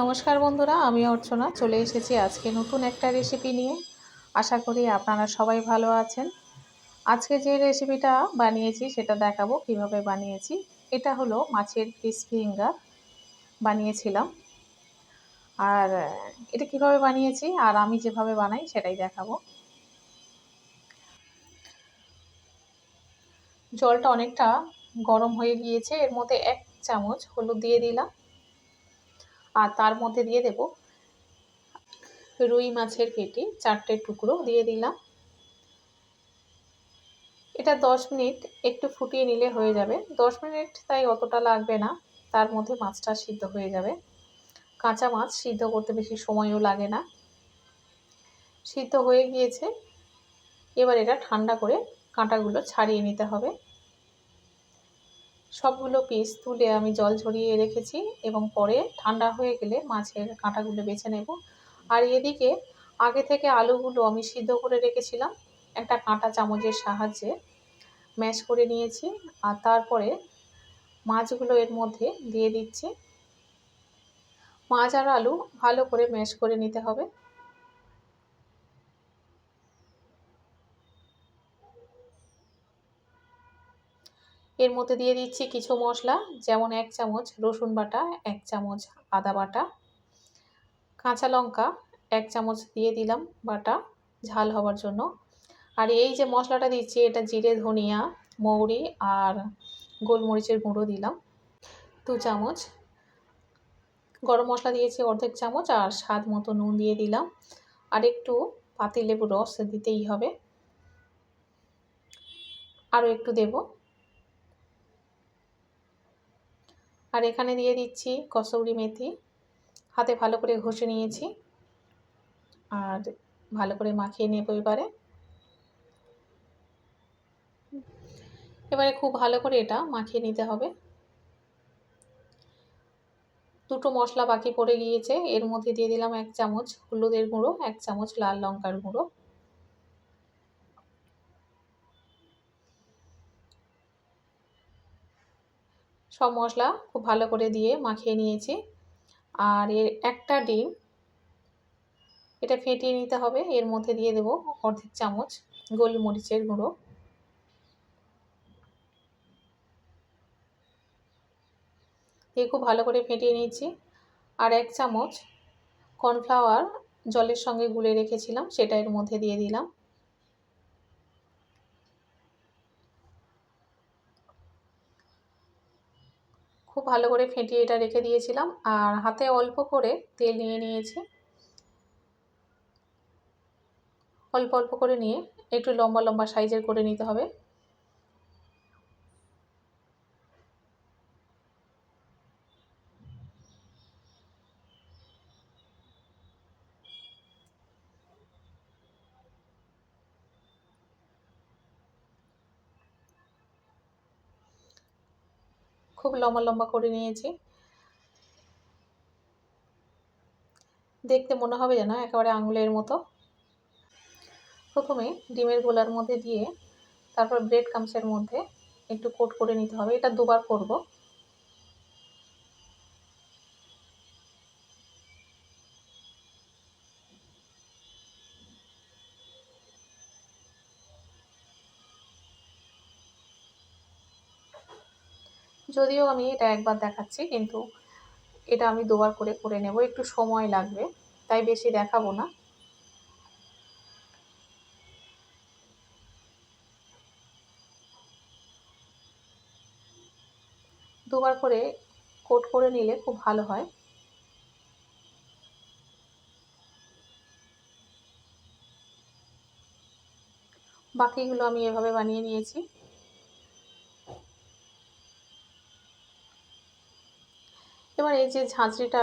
নমস্কার বন্ধুরা, আমি অর্চনা চলে এসেছি আজকে নতুন একটা রেসিপি নিয়ে। আশা করি আপনারা সবাই ভালো আছেন। আজকে যে রেসিপিটা বানিয়েছি সেটা দেখাবো কিভাবে বানিয়েছি। এটা হলো মাছের ক্রিসপি ফিঙ্গার বানিয়েছিলাম। আর এটা কিভাবে বানিয়েছি আর আমি যেভাবে বানাই সেটাই দেখাবো। জলটা অনেকটা গরম হয়ে গিয়েছে, এর মধ্যে 1 চামচ হলুদ দিয়ে দিলাম আর তার মধ্যে দিয়ে দেব রুই মাছের পেটি 4টে টুকরো দিয়ে দিলাম। এটা 10 মিনিট একটু ফুটিয়ে নিলে হয়ে যাবে। 10 মিনিট তাই অতটা লাগবে না, তার মধ্যে মাছটা সিদ্ধ হয়ে যাবে। কাঁচা মাছ সিদ্ধ করতে বেশি সময়ও লাগে না। সিদ্ধ হয়ে গিয়েছে, এবার এটা ঠান্ডা করে কাঁটাগুলো ছাড়িয়ে নিতে হবে। সবগুলো পিস তুলে আমি জল ঝরিয়ে রেখেছি এবং পরে ঠান্ডা হয়ে গেলে মাছের কাঁটাগুলো বেছে নেব। আর এদিকে আগে থেকে আলুগুলো আমি সিদ্ধ করে রেখেছিলাম, একটা কাঁটা চামচের সাহায্যে ম্যাশ করে নিয়েছি। আর তারপরে মাছগুলো এর মধ্যে দিয়ে দিচ্ছি। মাছ আর আলু ভালো করে ম্যাশ করে নিতে হবে। এর মধ্যে দিয়ে দিচ্ছি কিছু মশলা, যেমন 1 চামচ রসুন বাটা, 1 চামচ আদা বাটা, কাঁচা লঙ্কা 1 চামচ দিয়ে দিলাম বাটা ঝাল হওয়ার জন্য। আর এই যে মশলাটা দিচ্ছি এটা জিরে, ধনিয়া, মৌরি আর গোলমরিচের গুঁড়ো দিলাম 2 চামচ। গরম মশলা দিয়েছি অর্ধেক চামচ আর স্বাদ মতো নুন দিয়ে দিলাম। আর একটু পাতিলেবুর রস দিতেই হবে, আরও একটু দেব। আর এখানে দিয়ে দিচ্ছি কসুরি মেথি, হাতে ভালো করে ঘষে নিয়েছি আর ভালো করে মাখিয়ে নেব। এবারে খুব ভালো করে এটা মাখিয়ে নিতে হবে। দুটো মশলা বাকি পড়ে গিয়েছে, এর মধ্যে দিয়ে দিলাম 1 চামচ হলুদের গুঁড়ো, 1 চামচ লাল লঙ্কার গুঁড়ো। সব মশলা খুব ভালো করে দিয়ে মাখিয়ে নিয়েছি। আর এর একটা ডিম এটা ফেটিয়ে নিতে হবে, এর মধ্যে দিয়ে দেব অর্ধেক চামচ গোলমরিচের গুঁড়ো। দিয়ে খুব ভালো করে ফেটিয়ে নিয়েছি। আর 1 চামচ কর্নফ্লাওয়ার জলের সঙ্গে গুলে রেখেছিলাম, সেটা এর মধ্যে দিয়ে দিলাম। খুব ভালো করে ফেটিয়ে এটা রেখে দিয়েছিলাম। আর হাতে অল্প করে তেল নিয়ে নিয়েছি। অল্প অল্প করে নিয়ে একটু লম্বা লম্বা সাইজের করে নিতে হবে। খুব লম্বা লম্বা করে নিয়েছি। দেখতে মনে হবে যেন একেবারে আঙুলের মতো। প্রথমে ডিমের গোলার মধ্যে দিয়ে তারপর ব্রেড ক্রাম্বসের মধ্যে একটু কোট করে নিতে হবে। এটা দুবার করব। যদিও আমি এটা একবার দেখাচ্ছি, কিন্তু এটা আমি দুবার করে করে নেব, একটু সময় লাগবে তাই বেশি দেখাবো না। দুবার করে কোট করে নিলে খুব ভালো হয়। বাকিগুলো আমি এভাবে বানিয়ে নিয়েছি। এবার এই যে ঝাঁঝরিটা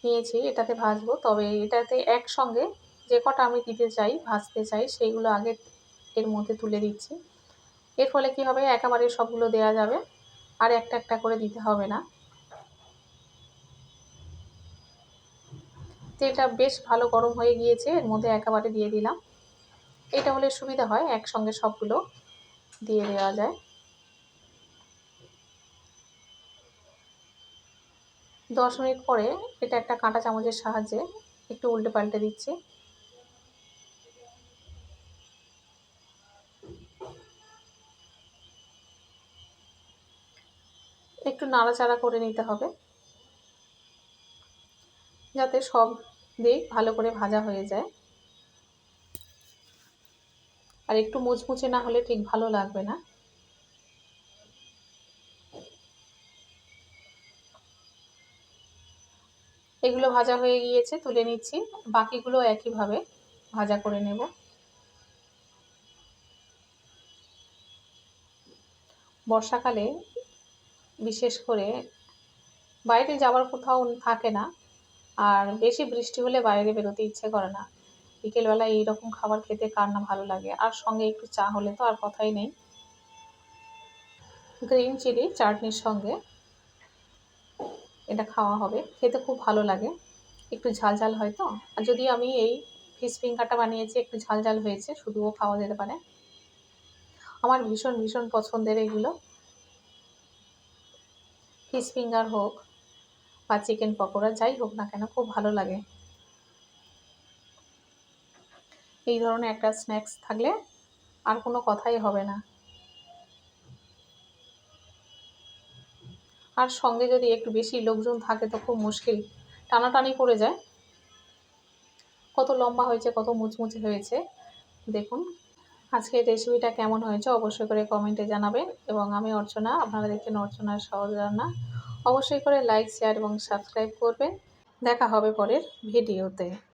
নিয়েছি এটাতে ভাজবো, তবে এটাতে একসঙ্গে যে কটা আমি দিতে চাই ভাজতে চাই সেইগুলো আগে এর মধ্যে তুলে দিচ্ছি। এর ফলে কি হবে, একেবারে সবগুলো দেয়া যাবে আর একটা একটা করে দিতে হবে না। তেলটা বেশ ভালো গরম হয়ে গিয়েছে, এর মধ্যে একেবারে দিয়ে দিলাম। এটা হলে সুবিধা হয়, একসঙ্গে সবগুলো দিয়ে দেওয়া যায়। 10 মিনিট পরে এটা একটা কাঁটা চামচের সাহায্যে একটু উল্টে পাল্টে দিচ্ছি। একটু নাড়াচাড়া করে নিতে হবে যাতে সব দিক ভালো করে ভাজা হয়ে যায়। আর একটু মুচমুচে না হলে ঠিক ভালো লাগবে না। এগুলো ভাজা হয়ে গিয়েছে, তুলে নিচ্ছি। বাকিগুলো একইভাবে ভাজা করে নেব। বর্ষাকালে বিশেষ করে বাইরে যাওয়ার কোথাও থাকে না, আর বেশি বৃষ্টি হলে বাইরে বেরোতে ইচ্ছে করে না। বিকেলবেলা এইরকম খাবার খেতে কার না ভালো লাগে, আর সঙ্গে একটু চা হলে তো আর কথাই নেই। গ্রিন চিলি চাটনির সঙ্গে এটা খাওয়া হবে, খেতে খুব ভালো লাগে। একটু ঝাল ঝাল হয় তো, আর যদি আমি এই ফিশ ফিঙ্গারটা বানিয়েছি একটু ঝাল ঝাল হয়েছে, শুধুও খাওয়া যেতে পারে। আমার ভীষণ ভীষণ পছন্দের এগুলো। ফিশ ফিঙ্গার হোক বা চিকেন পকোড়া, যাই হোক না কেন খুব ভালো লাগে। এই ধরনের একটা স্ন্যাক্স থাকলে আর কোনো কথাই হবে না। আর সঙ্গে যদি একটু বেশি লোকজন থাকে তো খুব মুশকিল, টানাটানি পড়ে যায়। কত লম্বা হয়েছে, কত মুচমুচে হয়েছে দেখুন। আজকের রেসিপিটা কেমন হয়েছে অবশ্যই করে কমেন্টে জানাবেন। এবং আমি অর্চনা, আপনারা দেখছেন অর্চনার সহজ রান্না। অবশ্যই করে লাইক, শেয়ার এবং সাবস্ক্রাইব করবেন। দেখা হবে পরের ভিডিওতে।